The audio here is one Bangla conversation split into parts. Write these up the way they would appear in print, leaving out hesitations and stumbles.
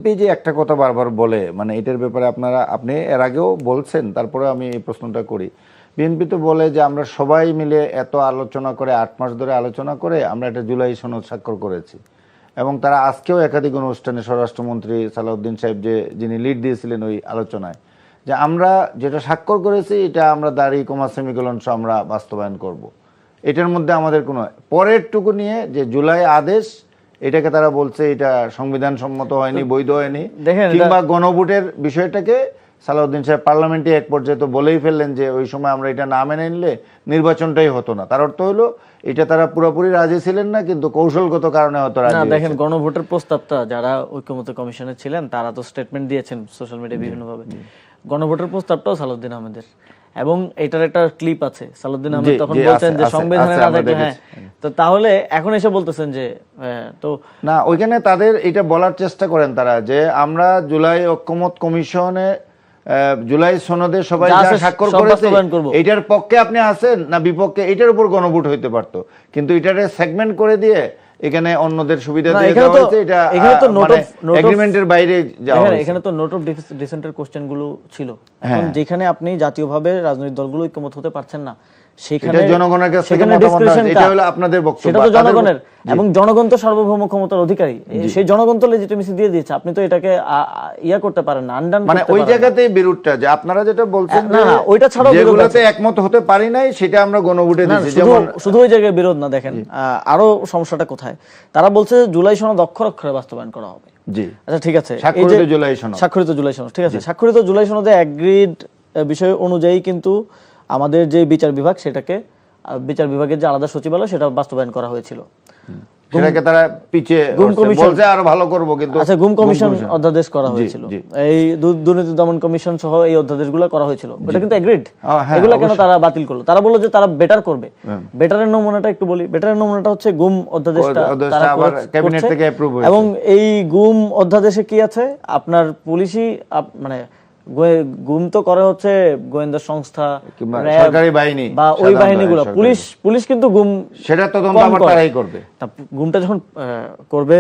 যে একটা কথা বারবার বলে, মানে এটার ব্যাপারে আপনি এর আগেও বলছেন, তারপরে আমি এই প্রশ্নটা করি। বিএনপি তো বলে যে আমরা সবাই মিলে এত আলোচনা করে 8 মাস ধরে আলোচনা করে আমরা একটা জুলাই সনদ স্বাক্ষর করেছি, এবং তারা আজকেও একাধিক অনুষ্ঠানে স্বরাষ্ট্রমন্ত্রী সালাউদ্দিন সাহেব যিনি লিড দিয়েছিলেন ওই আলোচনায়, যে আমরা যেটা স্বাক্ষর করেছি এটা আমরা দাড়ি কমা সেমিকোলন সহ আমরা বাস্তবায়ন করব। এটার মধ্যে আমাদের কোনো পরের টুকু নিয়ে যে জুলাই আদেশ, এটাকে তারা বলছে এটা সংবিধান সম্মত হয়নি, বৈধ হয়নি, কিংবা গণভোটের বিষয়টাকে সালাউদ্দিন সাহেব পার্লামেন্টে এক পর্যায়ে তো বলেই ফেললেন যে ওই সময় আমরা এটা না মেনে নিলে নির্বাচনটাই হতো না। তার অর্থ হলো এটা তারা পুরোপুরি রাজি ছিলেন না, কিন্তু কৌশলগত কারণে হয়তো রাজি। দেখেন, গণভোটের প্রস্তাবটা যারা ঐক্যমত্য কমিশনে ছিলেন তারা তো স্টেটমেন্ট দিয়েছেন সোশ্যাল মিডিয়ায় বিভিন্নভাবে। গণভোটের প্রস্তাবটাও সালাউদ্দিন আহমেদের, এবং এটার একটা ক্লিপ আছে। সালাউদ্দিন আহমেদ তখন বলছেন যে সংবিধানের আদেশ, হ্যাঁ, তো তাহলে এখন এসে বলতেছেন যে তো না, ওইখানে তাদের এটা বলার চেষ্টা করেন তারা যে আমরা জুলাই ঐক্যমত কমিশনে জুলাই সনদে সবাই যা স্বাক্ষর করেছে এটার পক্ষে আপনি আছেন না বিপক্ষে, এটার উপর গণভোট হইতে পারতো, কিন্তু এটারে সেগমেন্ট করে দিয়ে এখানে অন্যদের সুবিধা দিয়ে দেওয়া হয়েছে। এটা এখানে তো নোট অফ এগ্রিমেন্টের বাইরে যাওয়া হয়েছে। এখানে তো নোট অফ ডিসেন্টের কোশ্চেন গুলো ছিল। এখন যেখানে আপনি জাতীয়ভাবে রাজনৈতিক দলগুলো ঐক্যমত হতে পারছেন না, সেখানে জনগণের কাছ থেকে মতামত আছে, এটা হলো আপনাদের বক্তব্য। সেটা তো জনগণের, এবং জনগণ তো সার্বভৌম ক্ষমতার অধিকারী, সেই জনগণ তো লেজিটিমেসি দিয়ে দিয়েছে। আপনি তো এটাকে ইয়া করতে পারেন না, আনডান মানে ওই জায়গাতেই বিরোধটা যে আপনারা যেটা বলছেন না, ওইটা ছাড়াও যেগুলোতে একমত হতে পারি নাই সেটা আমরা গণভোটে দিয়েছি। যেমন শুধু ওই জায়গায় বিরোধ না, দেখেন আরো সমস্যাটা কোথায়। তারা বলছে জুলাই সনদ অক্ষর অক্ষরে বাস্তবায়ন করা হবে। জি, আচ্ছা ঠিক আছে, স্বাক্ষরিত জুলাই সনদ, স্বাক্ষরিত জুলাই সনদ, ঠিক আছে, স্বাক্ষরিত জুলাই সনদে এগ্রিড বিষয় অনুযায়ী কিন্তু আমাদের যে বিচার বিভাগ, সেটাকে বিচার বিভাগের যে আলাদা সচিবালয় সেটা বাস্তবায়ন করা হয়েছিল। সেটাকে তারা পিছিয়ে বলছে আরো ভালো করব, কিন্তু আচ্ছা গুম কমিশন অধ্যাদেশ করা হয়েছিল, এই দুর্নীতি দমন কমিশন সহ এই অধ্যাদেশগুলো করা হয়েছিল, এটা কিন্তু এগ্রিড। এগুলো কেন তারা বাতিল করলো? তারা বললো যে তারা বেটার করবে। বেটারের নমুনাটা একটু বলি। বেটারের নমুনাটা হচ্ছে গুম অধ্যাদেশটা তারা ক্যাবিনেট থেকে অ্যাপ্রুভ হয়েছে, এবং এই গুম অধ্যাদেশে কি আছে, আপনার পুলিশই মানে গুম তো করে হচ্ছে গোয়েন্দা সংস্থা, সরকারি বাহিনী বা ওই বাহিনীগুলো। পুলিশ কিন্তু গুম সেটা তদন্ত আবার তারাই করবে। গুমটা যখন করবে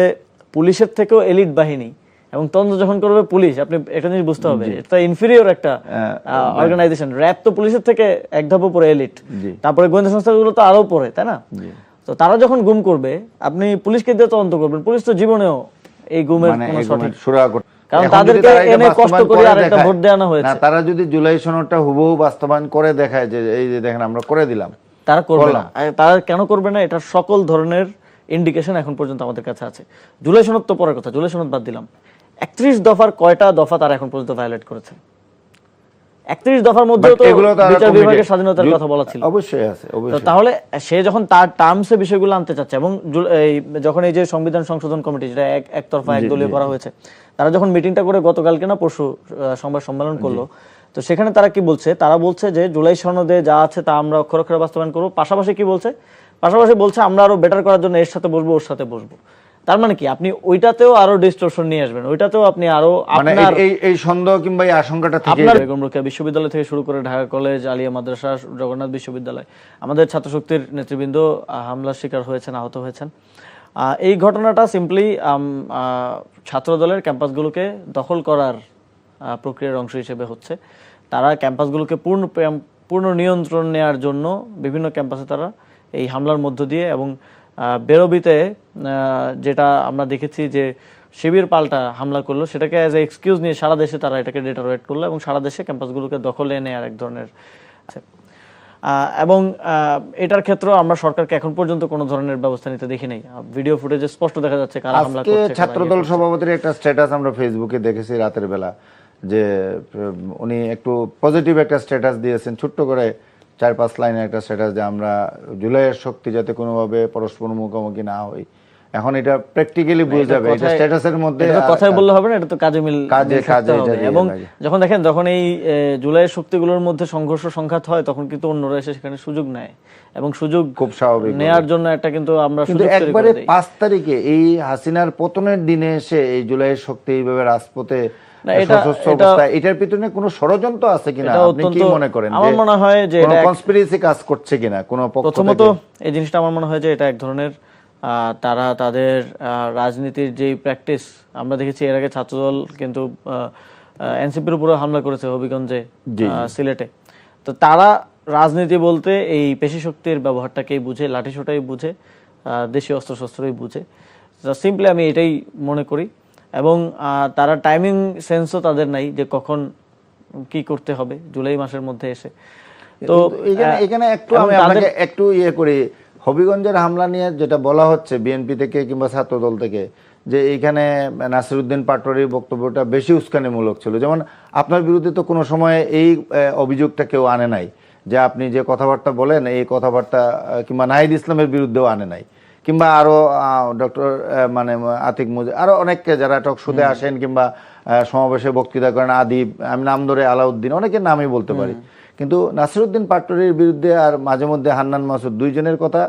পুলিশের থেকেও এলিট বাহিনী, এবং তদন্ত যখন করবে পুলিশ, আপনি একটা জিনিস বুঝতে হবে, এটা ইনফিরিয়র একটা অর্গানাইজেশন। র‍্যাব তো পুলিশের থেকে এক ধাপ উপরে এলিট, তারপরে গোয়েন্দা সংস্থাগুলো তো আরো উপরে, তাই না? তো তারা যখন গুম করবে, আপনি পুলিশকে দিয়ে তদন্ত করবেন। পুলিশ তো জীবনেও এই গুমের কোনো সঠিক সুরা, কারণ তাদেরকে এনে কষ্ট করে আরেকটা ভোট দেওয়ানো হয়েছে। তারা যদি জুলাই সনদটা হুবহু বাস্তবায়ন করে দেখায় যে এই যে দেখেন আমরা করে দিলাম, তারা করবে না। তারা কেন করবে না? এটা সকল ধরনের ইন্ডিকেশন এখন পর্যন্ত আমাদের কাছে আছে। জুলাই সনদ তো পরের কথা, জুলাই সনদ বাদ দিলাম। 31 দফার কয়টা দফা তারা এখন পর্যন্ত ভায়োলেট করেছে? 31 দফার মধ্যে তো বিচার বিভাগের স্বাধীনতার কথা বলা ছিল। অবশ্যই আছে, অবশ্যই। তাহলে সে যখন তার টার্মসে বিষয়গুলো আনতে চাচ্ছে, এবং যখন এই যে সংবিধান সংশোধন কমিটি, যেটা একতরফা একদলীয় করা হয়েছে, তারা যখন মিটিংটা করে গতকালকে না পরশু সংবাদ সম্মেলন করলো, তো সেখানে তারা কি বলছে? তারা বলছে যে জুলাই সনদে যা আছে তা আমরা অক্ষর অক্ষরে বাস্তবায়ন করবো। পাশাপাশি কি বলছে? পাশাপাশি বলছে আমরা আরো বেটার করার জন্য এর সাথে বসবো, ওর সাথে বসবো। তার মানে কি, আপনি ওইটাতেও আরো ডিস্টরশন নিয়ে আসবেন, ওইটাতেও আপনি আরো আপনার এই সন্দেহ কিংবা এই আশঙ্কাটা থেকে আপনার বেগম রোকেয়া বিশ্ববিদ্যালয় থেকে শুরু করে ঢাকা কলেজ, আলিয়া মাদ্রাসা, জগন্নাথ বিশ্ববিদ্যালয়, আমাদের ছাত্রশক্তির নেতৃবৃন্দ হামলার শিকার হয়েছেন, আহত হয়েছেন। এই ঘটনাটা সিম্পলি ছাত্রদলের ক্যাম্পাসগুলোকে দখল করার প্রক্রিয়ার অংশ হিসেবে হচ্ছে। তারা ক্যাম্পাসগুলোকে পূর্ণ নিয়ন্ত্রণ নেওয়ার জন্য বিভিন্ন ক্যাম্পাসে তারা এই হামলার মধ্য দিয়ে, এবং বেরোবিতে যেটা আমরা দেখেছি যে শিবির পাল্টা হামলা করলো, সেটাকে অ্যাজ এ এক্সকিউজ নিয়ে সারা দেশে তারা এটাকে ডেটোরেট করলো, এবং সারা দেশে ক্যাম্পাসগুলোকে দখলে নেওয়ার এক ধরনের। এবং এটার ক্ষেত্রে আমরা সরকারকে এখন পর্যন্ত কোনো ধরনের ব্যবস্থা নিতে দেখি নাই। ভিডিও ফুটেজে স্পষ্ট দেখা যাচ্ছে কারা হামলা করছে। ছাত্রদল সভাপতির একটা স্ট্যাটাস আমরা ফেসবুকে দেখেছি রাতের বেলা, যে উনি একটু পজিটিভ একটা স্ট্যাটাস দিয়েছেন, ছোট্ট করে 4-5 লাইনের একটা স্ট্যাটাস, যে আমরা জুলাইয়ের শক্তি যাতে কোনোভাবে পরস্পর মুখোমুখি না হই। এখন এটা প্র্যাকটিক্যালি বোঝা যাবে, এটা স্ট্যাটাসের মধ্যে কথাই বললে হবে না, এটা তো কাজে মিল কাজে। এবং যখন এই জুলাইয়ের শক্তিগুলোর মধ্যে সংঘর্ষ সংঘাত হয়, তখন কিন্তু অন্যরা এসে সেখানে সুযোগ নেয়, এবং সুযোগ খুব স্বাভাবিক নেয়ার জন্য একটা কিন্তু আমরা সুযোগ তৈরি করে দেই। একবারে 5 তারিখে এই হাসিনার পতনের দিনে এসে এই জুলাইয়ের শক্তি এইভাবে রাজপথে, এটার পিছনে কোনো ষড়যন্ত্র আছে কিনা আপনি কি মনে করেন? আমার মনে হয় যে এটা কনস্পিরেসি কাজ করছে কিনা কোনো পক্ষ থেকে? প্রথমত এই জিনিসটা আমার মনে হয় যে এটা এক ধরনের তারা তাদের রাজনীতির যেই প্র্যাকটিস আমরা দেখেছি, এর আগে ছাত্রদল কিন্তু এনসিপির উপরে হামলা করেছে হবিগঞ্জে, সিলেটে। তো তারা রাজনীতি বলতে এই পেশি শক্তির ব্যবহারটাকেই বুঝে, লাঠিসোঁটাই বুঝে, দেশীয় অস্ত্রশস্ত্রই বুঝে। সিম্পলি আমি এটাই মনে করি। এবং তারা টাইমিং সেন্সও তাদের নাই যে কখন কি করতে হবে জুলাই মাসের মধ্যে এসে। তো এখানে একটু আমি আপনাকে একটু করি, হবিগঞ্জের হামলা নিয়ে যেটা বলা হচ্ছে বিএনপি থেকে কিংবা ছাত্রদল থেকে, যে এইখানে নাসিরউদ্দিন পাটোয়ারির বক্তব্যটা বেশি উস্কানিমূলক ছিল। যেমন আপনার বিরুদ্ধে তো কোনো সময় এই অভিযোগটা কেউ আনে নাই যে আপনি যে কথাবার্তা বলেন এই কথাবার্তা, কিংবা নাহিদ ইসলামের বিরুদ্ধেও আনে নাই, কিংবা আরো ডক্টর মানে আতিক মুজিব, আরো অনেককে যারা টক শোতে আসেন কিংবা সমাবেশে বক্তৃতা করেন, আদিব, আমি নাম ধরে আলাউদ্দিন, অনেকের নামই বলতে পারি। কিন্তু নাসিরউদ্দিন পাটোয়ারির বিরুদ্ধে আর মাঝে মধ্যে হান্নান মাসুদ, দুইজনের কথা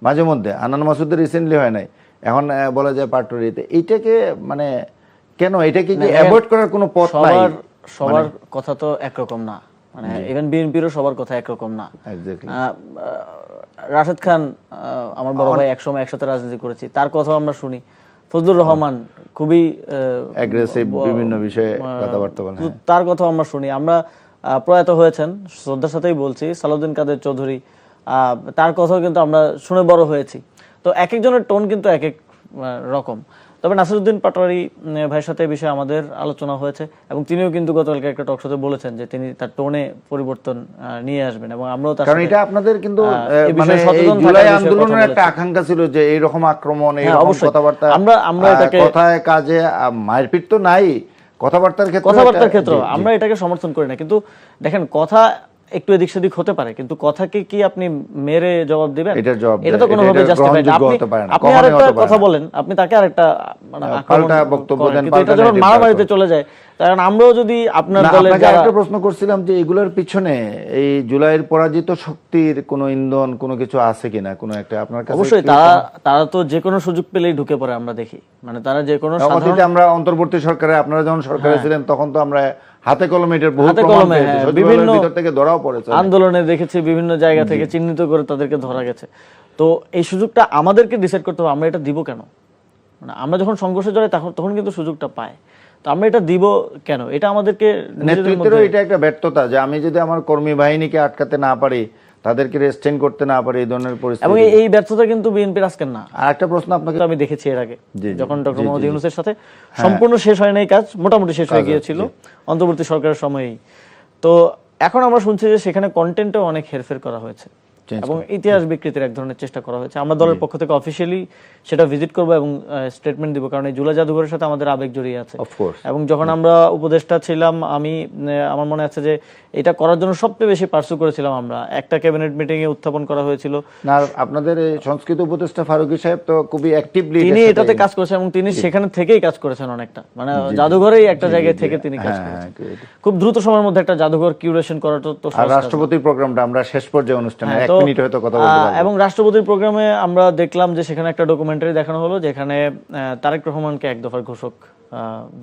মাঝে মধ্যে, হান্নান মাসুদের রিসেন্টলি হয় নাই, এখন বলা যায় পাটোয়ারিতে। এইটাকে মানে কেন, এটাকে কি অ্যাভয়েড করার কোনো পথ নাই? সবার কথা তো একরকম না, মানে ইভেন বিএনপিরও সবার কথা একরকম না। রাশেদ খান আমার বড় ভাই, একসময় একসাথে রাজনীতি করেছি, তার কথাও আমরা শুনি। ফজলুর রহমান খুবই অ্যাগ্রেসিভ বিভিন্ন বিষয়ে কথাবার্তা বলেন, তার কথাও আমরা শুনি। আমরা প্রয়াত হয়েছেন, শ্রদ্ধার সাথেই বলছি, সালাউদ্দিন কাদের চৌধুরী, তার কথাও কিন্তু আমরা শুনে বড় হয়েছি। তো এক একজনের টোন কিন্তু এক এক রকম। তবে নাসিরউদ্দিন পাটোয়ারি ভাইয়ের সাথে এই বিষয়ে আমাদের আলোচনা হয়েছে, এবং তিনিও কিন্তু গতকালকে একটা টক শোতে বলেছেন যে তিনি তার টোনে পরিবর্তন নিয়ে আসবেন, এবং আমরাও তার কারণ এটা আপনাদের কিন্তু মানে জুলাই আন্দোলনের একটা আকাঙ্ক্ষা ছিল যে এইরকম আক্রমণ, এইরকম কথাবার্তা, আমরা এটাকে কথায় কাজে মারপিট তো নাই, কথাবার্তার ক্ষেত্রে আমরা এটাকে সমর্থন করি না। কিন্তু দেখেন, কথা একটু এদিক সেদিক হতে পারে, কিন্তু কথাকে কি আপনি মেরে জবাব দিবেন? এটা তো কোনোভাবে জাস্টিফাইড না। আপনি আরেকটা কথা বলেন, আপনি তাকে আরেকটা মানে পাল্টা বক্তব্য দেন, কিন্তু এটা যখন মারামারিতে চলে যায়, কারণ আমরাও যদি আপনার দলে যারা একটা প্রশ্ন করছিলাম যে এগুলোর পিছনে এই জুলাইয়ের পরাজিত শক্তির কোনো ইন্ধন কোনো কিছু আছে কিনা, কোনো একটা আপনার কাছে? অবশ্যই তারা তো যে কোনো সুযোগ পেলেই ঢুকে পড়ে, আমরা দেখি। মানে তারা যে কোনো অতীতে আমরা অন্তর্বর্তী সরকারে, আপনারা যখন সরকারে ছিলেন তখন তো আমরা হাতে কলমে এটার বহু প্রমাণ পেয়েছি, বিভিন্ন ভিতর থেকে ধরাও পড়েছে, আন্দোলনে দেখেছি, বিভিন্ন জায়গা থেকে চিহ্নিত করে তাদেরকে ধরা গেছে। তো এই সুযোগটা আমাদেরকে ডিসাইড করতে হবে আমরা এটা দিব কেন। মানে আমরা যখন সংঘর্ষে জড়াই তখন কিন্তু সুযোগটা পাই, তো আমরা এটা দিব কেন? এটা আমাদেরকে নেতৃত্বেরও এটা একটা ব্যর্থতা যে আমি যদি আমার কর্মী বাহিনীকে আটকাতে না পারি, তাদেরকে রেস্টেইন করতে না পারি, এই ধরনের পরিস্থিতি। এবং এই ব্যর্থতা কিন্তু বিএনপির আজকের না। আর একটা প্রশ্ন আপনাকে আমি দেখেছি এর আগে যখন ডক্টর মোহাম্মদ ইউনূসের সাথে সম্পূর্ণ শেষ হয় নাই কাজ, মোটামুটি শেষ হয়ে গিয়েছিল অন্তর্বর্তী সরকারের সময়েই। তো এখন আমরা শুনছি যে সেখানে কন্টেন্টও অনেক হেরফের করা হয়েছে এবং ইতিহাস বিকৃতির এক ধরনের চেষ্টা করা হয়েছে। আমরা দলের পক্ষ থেকে অফিসিয়ালি সেটা ভিজিট করব এবং স্টেটমেন্ট দিব, কারণ এই জুলাই জাদুঘরের সাথে আমাদের আবেগ জড়িয়ে আছে। এবং যখন আমরা উপদেষ্টা ছিলাম, আমার মনে আছে যে এটা করার জন্য সবচেয়ে বেশি পার্সু করেছিলাম আমরা। একটা ক্যাবিনেট মিটিং এ উত্থাপন করা হয়েছিল। না, আপনাদের এই সংস্কৃত উপদেষ্টা ফারুকী সাহেব তো খুবই অ্যাক্টিভলি তিনি এটাতে কাজ করেছেন এবং তিনি সেখানে থেকেই কাজ করেছেন অনেকটা, মানে জাদুঘরেই একটা জায়গায় থেকে তিনি কাজ করেছেন। খুব দ্রুত সময়ের মধ্যে একটা জাদুঘর কিউরেশন করাটা তো সহজ। আর রাষ্ট্রপতির প্রোগ্রামটা আমরা শেষ পর্যায়ে অনুষ্ঠানে এক মিনিট হয়তো কথা বলতে পারবো। এবং রাষ্ট্রপতির প্রোগ্রামে আমরা দেখলাম যে সেখানে একটা ডকুমেন্টারি দেখানো হলো, যেখানে তারেক রহমানকে এক দফার ঘোষক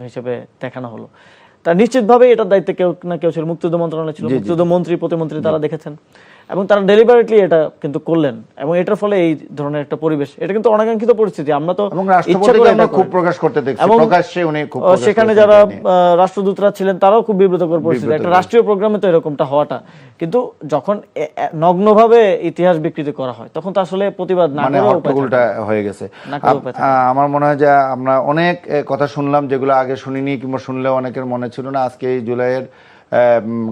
হিসেবে দেখানো হলো। তা নিশ্চিতভাবে এটার দায়িত্বে কেউ না কেউ ছিল, মুক্তিযুদ্ধ মন্ত্রণালয় ছিল, মুক্তিযুদ্ধ মন্ত্রী প্রতিমন্ত্রী তারা দেখেছেন এবং তারা ডেলিভারেটলি এটা কিন্তু করলেন। এবং এটার ফলে এই ধরনের একটা পরিবেশ, এটা কিন্তু অনাকাঙ্ক্ষিত পরিস্থিতি। আমরা তো ইচ্ছা করে আমরা খুব প্রকাশ করতে দেখছি, প্রকাশ্যে উনি খুব সেখানে যারা রাষ্ট্রদূতরা ছিলেন তারাও খুব বিব্রতকর পরিস্থিতি, একটা রাষ্ট্রীয় প্রোগ্রামে তো এরকমটা হওয়াটা। কিন্তু যখন নগ্নভাবে ইতিহাস বিকৃতি করা হয় তখন তো আসলে প্রতিবাদ না করে উল্টা হয়ে গেছে। আমার মনে হয় যে আমরা অনেক কথা শুনলাম যেগুলো আগে শুনিনি কিংবা শুনলেও অনেকের মনে ছিল না। আজকে এই জুলাইয়ের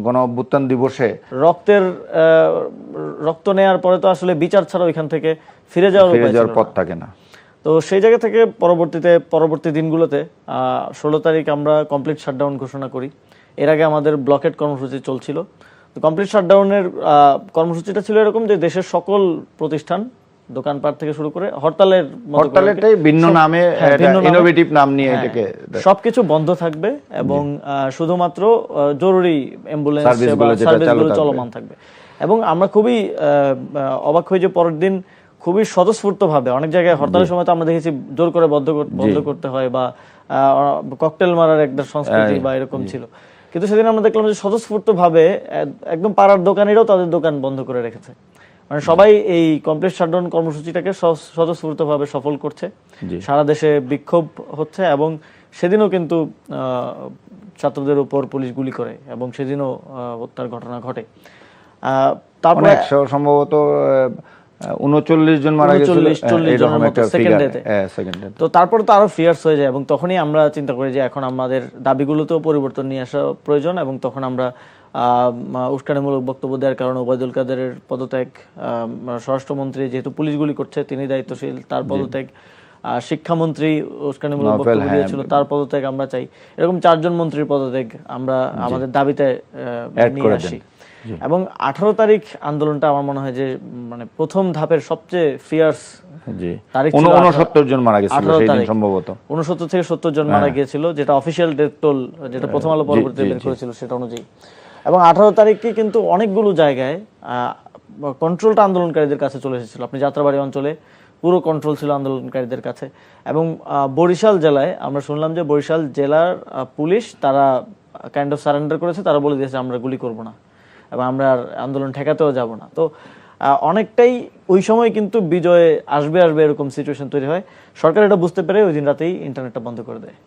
গণ অভ্যুত্থান দিবসে রক্ত নেওয়ার পরে তো আসলে বিচার ছাড়া ওইখান থেকে ফিরে যাওয়ার পথ থাকে না। তো সেই জায়গা থেকে পরবর্তী দিনগুলোতে 16 তারিখ আমরা কমপ্লিট শাটডাউন ঘোষণা করি। এর আগে আমাদের ব্লকেট কর্মসূচি চলছিল। কমপ্লিট শাটডাউনের কর্মসূচিটা ছিল এরকম যে দেশের সকল প্রতিষ্ঠান, দোকানপাট থেকে শুরু করে হরতালেরটাই ভিন্ন নামে, ইনোভেটিভ নাম নিয়ে এটাকে সবকিছু বন্ধ থাকবে এবং শুধুমাত্র জরুরি অ্যাম্বুলেন্স সার্ভিসগুলো চলমান থাকবে। এবং আমরা খুবই অবাক হই যে পরের দিন খুবই স্বতঃস্ফূর্তভাবে অনেক জায়গায় হরতালের সময় তো আমরা দেখেছি জোর করে বন্ধ করতে হয় বা ককটেল মারার একটা সংস্কৃতি বা এরকম ছিল, কিন্তু সেদিন আমরা দেখলাম যে স্বতঃস্ফূর্তভাবে একদম পাড়ার দোকানিরাও তাদের দোকান বন্ধ করে রেখেছে। মানে সবাই এই কমপ্লিট শাটডাউন কর্মসূচিটাকে স্বতঃস্ফূর্তভাবে সফল করছে, সারা দেশে বিক্ষোভ হচ্ছে এবং সেদিনও কিন্তু ছাত্রদের উপর পুলিশ গুলি করে এবং সেদিনও হত্যার ঘটনা ঘটে। তারপরে সম্ভবত 39 জন মারা গেছে, 40 জনের মতো সেকেন্ড ডেতে। তো তারপরে তো আরো ফিয়ার্স হয়ে যায় এবং তখনই আমরা চিন্তা করি যে এখন আমাদের দাবিগুলোতেও পরিবর্তন নিয়ে আসা প্রয়োজন এবং তখন আমরা উস্কানিমূলক বক্তব্য দেওয়ার কারণে ওবায়দুল কাদেরের পদত্যাগ, স্বরাষ্ট্রমন্ত্রী যেহেতু পুলিশ গুলি করছে তিনি দায়িত্বশীল তার পদত্যাগ, শিক্ষামন্ত্রী উস্কানিমূলক বক্তব্য দিয়েছিল তার পদত্যাগ আমরা চাই, এরকম 4 জন মন্ত্রীর পদত্যাগ আমরা আমাদের দাবিতে নিয়ে আসি। এবং 18 তারিখ আন্দোলনটা আমার মনে হয় যে মানে প্রথম ধাপের সবচেয়ে ফিয়ার্স তারিখ ছিল। 69 জন মারা গেছিল সেই দিন সম্ভবত, 69 থেকে 70 জন মারা গিয়েছিল, যেটা অফিশিয়াল ডেথ টোল, যেটা প্রথম আলো পরবর্তীতে বের করেছিল সেটা অনুযায়ী। এবং 18 তারিখে কিন্তু অনেকগুলো জায়গায় কন্ট্রোলটা আন্দোলনকারীদের কাছে চলে এসেছিল। আপনি যাত্রাবাড়ি অঞ্চলে পুরো কন্ট্রোল ছিল আন্দোলনকারীদের কাছে এবং বরিশাল জেলায় আমরা শুনলাম যে বরিশাল জেলার পুলিশ তারা কাইন্ড অফ সারেন্ডার করেছে, তারা বলে দিয়েছে আমরা গুলি করব না এবং আমরা আর আন্দোলন ঠেকাতেও যাব না। তো অনেকটাই ওই সময় কিন্তু বিজয় আসবে এরকম সিচুয়েশন তৈরি হয়। সরকার এটা বুঝতে পেরে ওই দিন রাতেই ইন্টারনেটটা বন্ধ করে দেয়।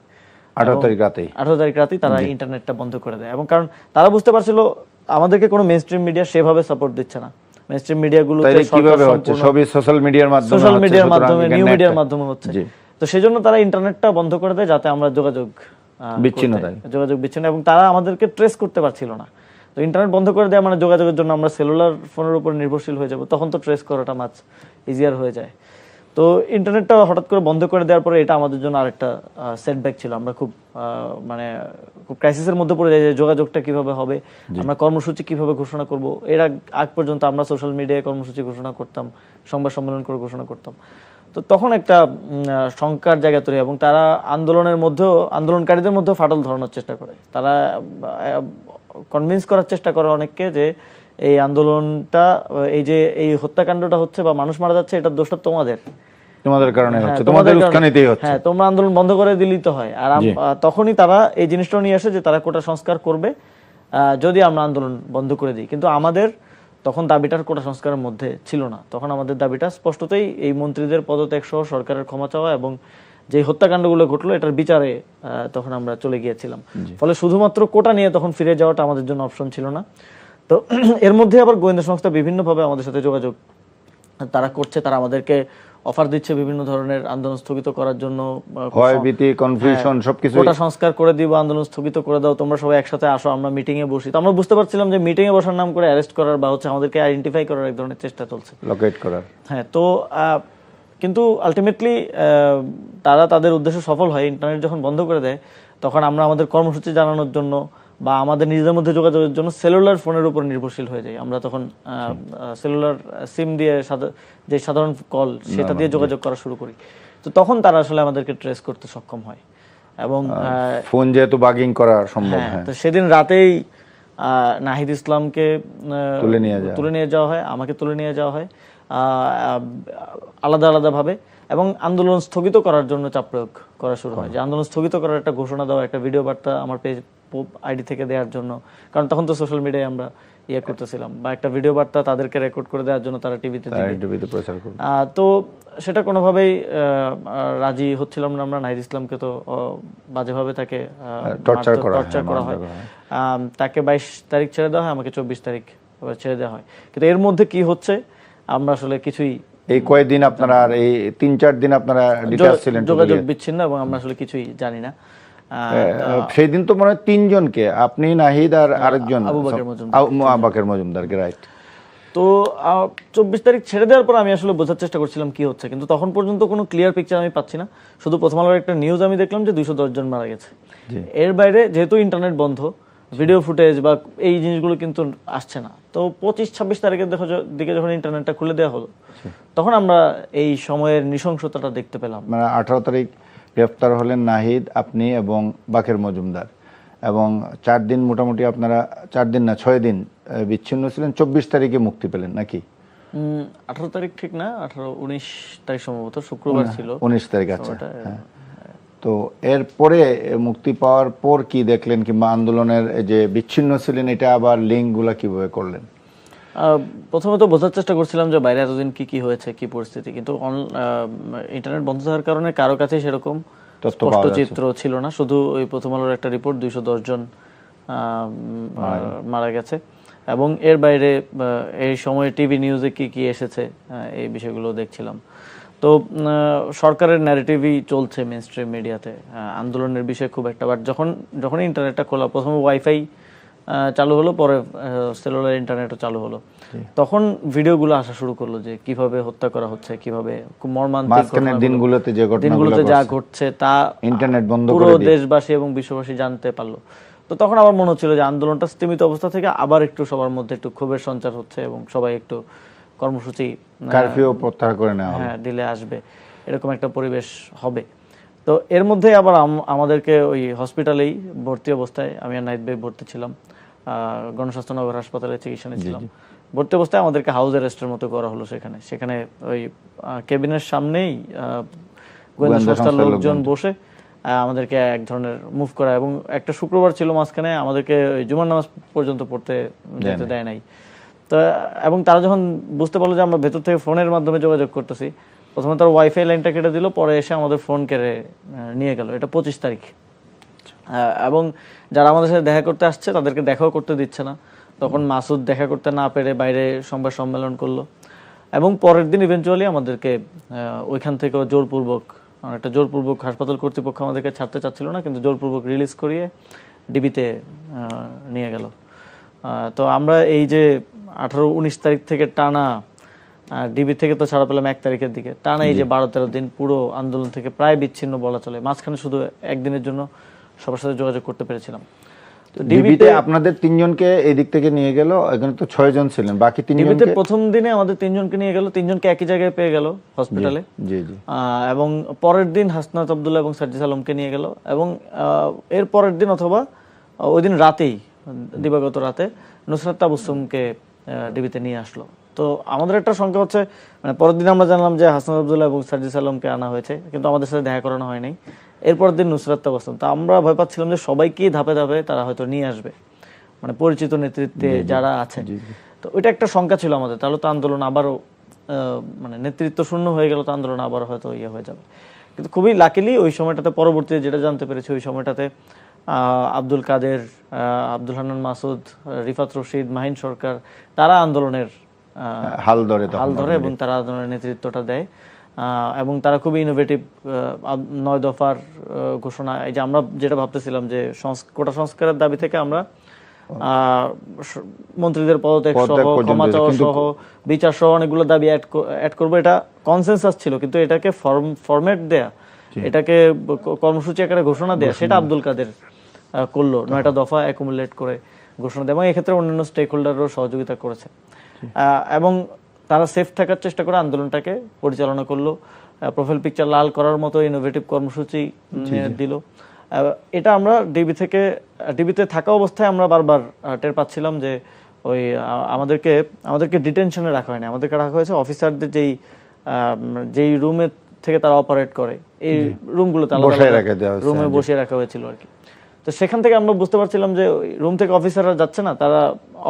18 তারিখ রাতেই তারা ইন্টারনেটটা বন্ধ করে দেয় এবং কারণ তারা বুঝতে পারছিল আমাদেরকে কোনো মেইনস্ট্রিম মিডিয়া সেভাবে সাপোর্ট দিচ্ছে না। মেইনস্ট্রিম মিডিয়াগুলোতে কিভাবে হচ্ছে, সবই সোশ্যাল মিডিয়ার মাধ্যমে নিউ মিডিয়ার মাধ্যমে হচ্ছে। তো সেজন্য তারা ইন্টারনেটটা বন্ধ করে দেয় যাতে আমরা যোগাযোগ বিচ্ছিন্ন এবং তারা আমাদেরকে ট্রেস করতে পারছিল না। তো ইন্টারনেট বন্ধ করে দেয় মানে যোগাযোগের জন্য আমরা সেলুলার ফোনের উপর নির্ভরশীল হয়ে যাব, তখন তো ট্রেস করাটা মাছ ইজিয়ার হয়ে যায়। তো ইন্টারনেটটা হঠাৎ করে বন্ধ করে দেওয়ার পরে এটা আমাদের জন্য আরেকটা সেটব্যাক ছিল। আমরা খুব খুব ক্রাইসিসের মধ্যে পড়ে যাই যে যোগাযোগটা কিভাবে হবে, আমরা কর্মসূচি কিভাবে ঘোষণা করব। এর আগ পর্যন্ত আমরা সোশ্যাল মিডিয়ায় কর্মসূচি ঘোষণা করতাম, সংবাদ সম্মেলন করে ঘোষণা করতাম। তো তখন একটা শঙ্কার জায়গা তৈরি এবং তারা আন্দোলনকারীদের মধ্যেও ফাটল ধরানোর চেষ্টা করে। তারা কনভিন্স করার চেষ্টা করে অনেককে যে এই আন্দোলনটা, এই হত্যাকাণ্ডটা হচ্ছে বা মানুষ মারা যাচ্ছে এটার দোষটা তোমাদের কারণে হচ্ছে, তোমাদের উস্কানিতেই হচ্ছে, হ্যাঁ তোমরা আন্দোলন বন্ধ করে দিলেই তো হয়। আর তখনই তারা এই জিনিসটা নিয়ে আসে যে তারা কোটা সংস্কার করবে যদি আমরা আন্দোলন বন্ধ করে দিই। কিন্তু আমাদের তখন দাবিটার কোটা সংস্কারের মধ্যে ছিল না। তখন আমাদের দাবিটা স্পষ্টতই এই মন্ত্রীদের পদত্যাগ সহ সরকারের ক্ষমা চাওয়া এবং যে হত্যাকাণ্ডগুলো ঘটলো এটার বিচারে তখন আমরা চলে গিয়েছিলাম। ফলে শুধুমাত্র কোটা নিয়ে তখন ফিরে যাওয়াটা আমাদের জন্য অপশন ছিল না। তো এর মধ্যে আবার গোয়েন্দা সংস্থা বিভিন্নভাবে আমাদের সাথে যোগাযোগ তারা করছে, তারা আমাদেরকে অফার দিচ্ছে বিভিন্ন ধরনের আন্দোলন স্থগিত করার জন্য, ভয়ভীতি, কনফিউশন সবকিছু, কোটা সংস্কার করে দিব, আন্দোলন স্থগিত করে দাও, তোমরা সবাই একসাথে আসো, আমরা মিটিং এ বসি। তো আমরা বুঝতে পারছিলাম যে মিটিং এ বসার নাম করে অ্যারেস্ট করার বা হচ্ছে আমাদেরকে আইডেন্টিফাই করার এক ধরনের চেষ্টা চলছে, লোকেট করার। হ্যাঁ, তো কিন্তু আলটিমেটলি তারা তাদের উদ্দেশ্য সফল হয়। ইন্টারনেট যখন বন্ধ করে দেয় তখন আমরা আমাদের কর্মসূচি জানানোর জন্য বা আমাদের নিজেদের মধ্যে যোগাযোগের জন্য সেলুলার ফোনের উপর নির্ভরশীল হয়ে যাই। আমরা তখন সেলুলার সিম দিয়ে যে সাধারণ কল সেটা দিয়ে যোগাযোগ করা শুরু করি। তো তখন তারা আসলে আমাদেরকে ট্রেস করতে সক্ষম হয় এবং ফোন যেহেতু বাগিং করা সম্ভব, তো সেদিন রাতেই নাহিদ ইসলামকে তুলে নিয়ে যাওয়া হয়, আমাকে তুলে নিয়ে যাওয়া হয় আলাদা আলাদা ভাবে এবং আন্দোলন স্থগিত করার জন্য চাপ প্রয়োগ করা শুরু হয়। যে আন্দোলন স্থগিত করার একটা ঘোষণা দেওয়া, একটা ভিডিও বার্তা আমার পেজ আইডি থেকে দেওয়ার জন্য, কারণ তখন তো সোশ্যাল মিডিয়ায় আমরা করতেছিলাম, বা একটা ভিডিও বার্তা তাদেরকে রেকর্ড করে দেওয়ার জন্য তারা টিভিতে প্রচার করবে। তো সেটা কোনোভাবেই রাজি হচ্ছিলাম না আমরা। নাহিদ ইসলামকে তো বাজেভাবে তাকে টর্চার করা হয়। তাকে 22 তারিখ ছেড়ে দেওয়া হয়, আমাকে 24 তারিখ ছেড়ে দেওয়া হয়। কিন্তু এর মধ্যে কি হচ্ছে আমরা আসলে কিছুই, এই কয়েকদিন আপনারা আর এই 3-4 দিন আপনারা ডিটাচ ছিলেন, যোগাযোগ বিচ্ছিন্ন এবং আমরা আসলে কিছুই জানি না। সেই দিন তো মনে হয় 3 জনকে, আপনি, নাহিদ আর আরেকজন আবু বাকের মজুমদারকে, রাইট। তো 24 তারিখ ছেড়ে দেওয়ার পর আমি আসলে বোঝার চেষ্টা করছিলাম কি হচ্ছে, কিন্তু তখন পর্যন্ত কোনো ক্লিয়ার পিকচার আমি পাচ্ছি না। শুধু প্রথম আলোর একটা নিউজ আমি দেখলাম যে 210 জন মারা গেছে। এর বাইরে যেহেতু ইন্টারনেট বন্ধ, ভিডিও ফুটেজ বা এই জিনিসগুলো কিন্তু আসছে না। তো 25-26 তারিখের দিকে যখন ইন্টারনেটটা খুলে দেওয়া হলো তখন আমরা এই সময়ের নৃশংসতাটা দেখতে পেলাম। মানে 18 তারিখ গ্রেফতার হলেন নাহিদ, আপনি এবং বাকের মজুমদার, এবং 4 দিন মোটামুটি আপনারা, 4 দিন না 6 দিন বিচ্ছিন্ন ছিলেন। 24 তারিখে মুক্তি পেলেন নাকি? 18 তারিখ ঠিক না, 19 তারিখ সম্ভবত শুক্রবার ছিল। 19 তারিখ, আচ্ছা। তো এরপরে মুক্তি পাওয়ার পর কি দেখলেন, কিংবা আন্দোলনের যে বিচ্ছিন্ন ছিলেন এটা আবার লিঙ্কগুলা কিভাবে করলেন? প্রথমে তো বোঝার চেষ্টা করছিলাম যে বাইরে এতদিন কি কি হয়েছে, কি পরিস্থিতি, কিন্তু ইন্টারনেট বন্ধ থাকার কারণে কারো কাছে সেরকম তথ্য স্পষ্ট পাওয়া যাচ্ছে চিত্র ছিল না। শুধু ওই প্রথম আলোর একটা রিপোর্ট 210 জন মারা গেছে, এবং এর বাইরে এই সময়ে টিভি নিউজে কি কি এসেছে এই বিষয়গুলো দেখছিলাম। তো সরকারের ন্যারেটিভই চলছে মেইন স্ট্রিম মিডিয়াতে আন্দোলনের বিষয়ে খুব একটা, বাট যখন ইন্টারনেটটা খোলা, প্রথমে ওয়াইফাই চালু হলো, পরে সেলুলার ইন্টারনেটও চালু হলো, তখন ভিডিওগুলো আসা শুরু করলো যে কিভাবে হত্যা করা হচ্ছে, কিভাবে খুব মর্মান্তিক দিনগুলোতে যা ঘটছে তা ইন্টারনেট বন্ধ পুরো করে দিয়ে দেশবাসী এবং বিশ্ববাসী জানতে পারলো। তো তখন আমার মনে হচ্ছিল যে আন্দোলনটা স্তীমিত অবস্থা থেকে আবার একটু সবার মধ্যে একটু ক্ষোভের সঞ্চার হচ্ছে এবং সবাই একটু কর্মসূচি কারফিউ প্রত্যাহার করে নেওয়া হবে, দিলে আসবে, এরকম একটা পরিবেশ হবে। তো এর মধ্যে আবার আমাদেরকে ওই হসপিটালেই ভর্তি অবস্থায়, আমি আর নাইট ভাই ভর্তি ছিলাম, গণস্বাস্থ্য নগর হাসপাতালে চিকিৎসা নিয়েছিলাম। ভর্তি অবস্থায় আমাদেরকে হাউস অ্যারেস্টের মতো করা হলো। সেখানে ওই কেবিনের সামনেই গোয়েন্দা সংস্থার লোকজন বসে আমাদেরকে এক ধরনের মুভ করা, এবং একটা শুক্রবার ছিল মাঝখানে, আমাদেরকে ওই জুমার নামাজ পর্যন্ত পড়তে যেতে দেয় নাই। তো এবং তারা যখন বুঝতে পারলো যে আমরা ভেতর থেকে ফোনের মাধ্যমে যোগাযোগ করতেছি, প্রথমে তার ওয়াইফাই লাইনটা কেটে দিল, পরে এসে আমাদের ফোন কেড়ে নিয়ে গেল। এটা 25 তারিখ। এবং যারা আমাদের সাথে দেখা করতে আসছে তাদেরকে দেখাও করতে দিচ্ছে না। তখন মাসুদ দেখা করতে না পেরে বাইরে সংবাদ সম্মেলন করলো, এবং পরের দিন ইভেন্চুয়ালি আমাদেরকে ওইখান থেকে জোরপূর্বক, হাসপাতাল কর্তৃপক্ষ আমাদেরকে ছাড়তে চাচ্ছিল না, কিন্তু জোরপূর্বক রিলিজ করিয়ে ডিবিতে নিয়ে গেল। তো আমরা এই যে 18-19 তারিখ থেকে টানা, ডিবি থেকে তো ছাড়া পেলাম 1 তারিখের দিকে, টানা এই যে 12-13 দিন পুরো আন্দোলন থেকে প্রায় বিচ্ছিন্ন বলা চলে। মাঝখানে শুধু একদিনের জন্য সবার সাথে যোগাযোগ করতে পেরেছিলাম। তো ডিবিতে আপনাদের 3 জনকে এই দিক থেকে নিয়ে গেল, এখানে তো 6 জন ছিলেন, বাকি 3 জনকে ডিবিতে প্রথম দিনে আমাদের 3 জনকে নিয়ে গেল, 3 জনকে একই জায়গায় পেয়ে গেল হসপিটালে। জি জি। এবং পরের দিন হাসনাত আব্দুল্লাহ এবং সার্জিস আলমকে নিয়ে গেল, এবং এর পরের দিন অথবা ওই দিন রাতেই, দিবাগত রাতে নুসরাত তাবুসুমকে ডিবিতে নিয়ে আসলো। তো আমাদের একটা সংখ্যা হচ্ছে, মানে পরের দিন আমরা জানলাম যে হাসনাত আব্দুল্লাহ এবং সার্জিস আলমকে আনা হয়েছে, কিন্তু আমাদের সাথে দেখা করানো হয়নি। এরপরের দিন নুসরাত তাবুসুম। তো আমরা ভয় পাচ্ছিলাম যে সবাইকে ধাপে ধাপে তারা হয়তো নিয়ে আসবে, মানে পরিচিত নেতৃত্বে যারা আছে। তো ওইটা একটা শঙ্কা ছিল আমাদের, তাহলে তো আন্দোলন আবারও মানে নেতৃত্ব শূন্য হয়ে গেল, তো আন্দোলন আবার হয়তো হয়ে যাবে। কিন্তু খুবই লাকিলি ওই সময়টাতে, পরবর্তীতে যেটা জানতে পেরেছি, ওই সময়টাতে আব্দুল কাদের, আব্দুল হান্নান মাসুদ, রিফাত রশিদ, মাহিন সরকার, তারা আন্দোলনের হাল ধরে এবং তারা আন্দোলনের নেতৃত্বটা দেয়। এবং তারা খুবই ইনোভেটিভ 9 দফার ঘোষণা, এই যে আমরা যেটা ভাবতেছিলাম যে কোটা সংস্কারের দাবি থেকে আমরা মন্ত্রীদের পদত্যাগ সহ, ক্ষমা চাওয়া সহ, বিচার সহ অনেকগুলো দাবি অ্যাড করবো, এটা কনসেনসাস ছিল। কিন্তু এটাকে ফরম্যাট দেয়া, এটাকে কর্মসূচি আকারে ঘোষণা দেয়া, সেটা আব্দুল কাদের করলো। 9টা দফা অ্যাকুমুলেট করে ঘোষণা দেয়, এবং এক্ষেত্রে অন্যান্য স্টেক হোল্ডারও সহযোগিতা করেছে। এবং তারা সেফ থাকার চেষ্টা করে আন্দোলনটাকে পরিচালনা করলো, প্রোফাইল পিকচার লাল করার মতো ইনোভেটিভ কর্মসূচি দিল। এটা আমরা ডিবিতে থাকা অবস্থায় আমরা বারবার টের পাচ্ছিলাম যে ওই আমাদেরকে ডিটেনশনে রাখা হয়নি, আমাদেরকে রাখা হয়েছে অফিসারদের যেই রুমে থেকে তারা অপারেট করে, এই রুমগুলোতে রুমে বসিয়ে রাখা হয়েছিল আর কি। তো সেখান থেকে আমরা বুঝতে পারছিলাম যে রুম থেকে অফিসাররা যাচ্ছে না, তারা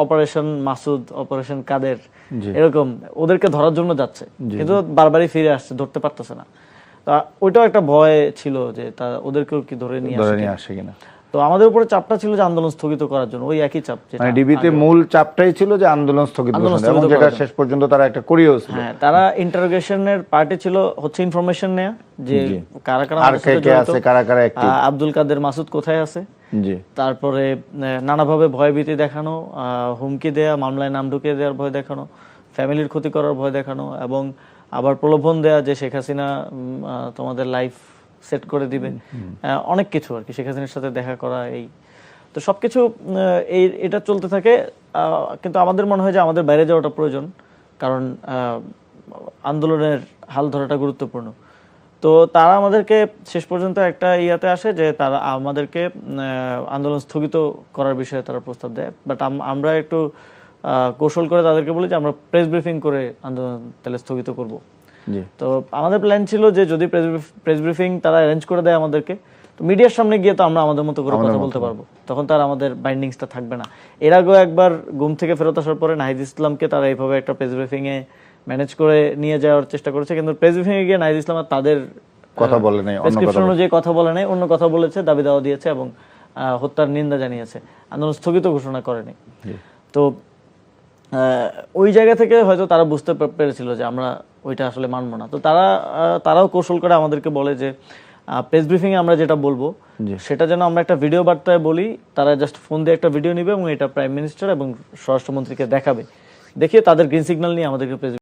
অপারেশন মাসুদ, অপারেশন কাদের, এরকম ওদেরকে ধরার জন্য যাচ্ছে, কিন্তু বারবারই ফিরে আসছে, ধরতে পারতেছে না। তা ওইটাও একটা ভয় ছিল যে ওদেরকেও কি ধরে নিয়ে আসে কিনা। তো আমাদের উপরে চাপটা ছিল যে আন্দোলন স্থগিত করার জন্য, ওই একই চাপ, মানে ডিবিতে মূল চাপটাই ছিল যে আন্দোলন স্থগিত ঘোষণা, এবং যেটা শেষ পর্যন্ত তারা একটা করিয়েও ছিল। হ্যাঁ, তারা ইন্টারোগেশনের পার্টি ছিল হচ্ছে ইনফরমেশন নেয়া, যে কারা কারা আছে, কারা কারা অ্যাক্টিভ, আব্দুল কাদের মাসুদ কোথায় আছে, তারপরে নানাভাবে ভয়ভীতি দেখানো, হুমকি দেয়া, মামলায় নাম ঢুকিয়ে দেওয়ার ভয় দেখানো, ফ্যামিলির ক্ষতি করার ভয় দেখানো, এবং আবার প্রলোভন দেয়া যে শেখ হাসিনা তোমাদের লাইফ সেট করে দিবে, অনেক কিছু আর কি, শেখ হাসিনার সাথে দেখা করা, এই তো সবকিছু এটা চলতে থাকে। কিন্তু আমাদের মনে হয় যে আমাদের বাইরে যাওয়াটা প্রয়োজন, কারণ আন্দোলনের হাল ধরাটা গুরুত্বপূর্ণ। তো তারা আমাদেরকে শেষ পর্যন্ত একটা ইয়াতে আসে যে তারা আমাদেরকে আন্দোলন স্থগিত করার বিষয়ে তারা প্রস্তাব দেয়, বাট আমরা একটু কৌশল করে তাদেরকে বলি যে আমরা প্রেস ব্রিফিং করে আন্দোলন তাহলে স্থগিত করব। তো আমাদের প্ল্যান ছিল যে যদি প্রেস ব্রিফিং তারা অ্যারেঞ্জ করে দেয় আমাদেরকে, তো মিডিয়ার সামনে গিয়ে তো আমরা আমাদের মতো করে কথা বলতে পারবো, তখন তার আমাদের বাইন্ডিংসটা থাকবে না। এর আগেও একবার ঘুম থেকে ফেরত আসার পরে নাহিদ ইসলামকে তারা এইভাবে একটা প্রেস ব্রিফিং এ ম্যানেজ করে নিয়ে যাওয়ার চেষ্টা করেছে, কিন্তু প্রেস ব্রিফিং এ গিয়ে নাহিদ ইসলাম আর তাদের কথা বলে নাই, অন্য কথা প্রেসক্রিপশন অনুযায়ী কথা বলে নাই, অন্য কথা বলেছে, দাবি দাওয়া দিয়েছে এবং হত্যার নিন্দা জানিয়েছে, আন্দোলন স্থগিত ঘোষণা করেনি। তো ওই জায়গা থেকে হয়তো তারা বুঝতে পেরেছিল যে আমরা ওইটা আসলে মানবো না। তো তারাও কৌশল করে আমাদেরকে বলে যে প্রেস ব্রিফিং এ আমরা যেটা বলবো সেটা যেন আমরা একটা ভিডিও বার্তায় বলি, তারা জাস্ট ফোন দিয়ে একটা ভিডিও নিবে এবং এটা প্রাইম মিনিস্টার এবং স্বরাষ্ট্রমন্ত্রীকে দেখাবে, দেখিয়ে তাদের গ্রিন সিগন্যাল নিয়ে আমাদেরকে প্রেস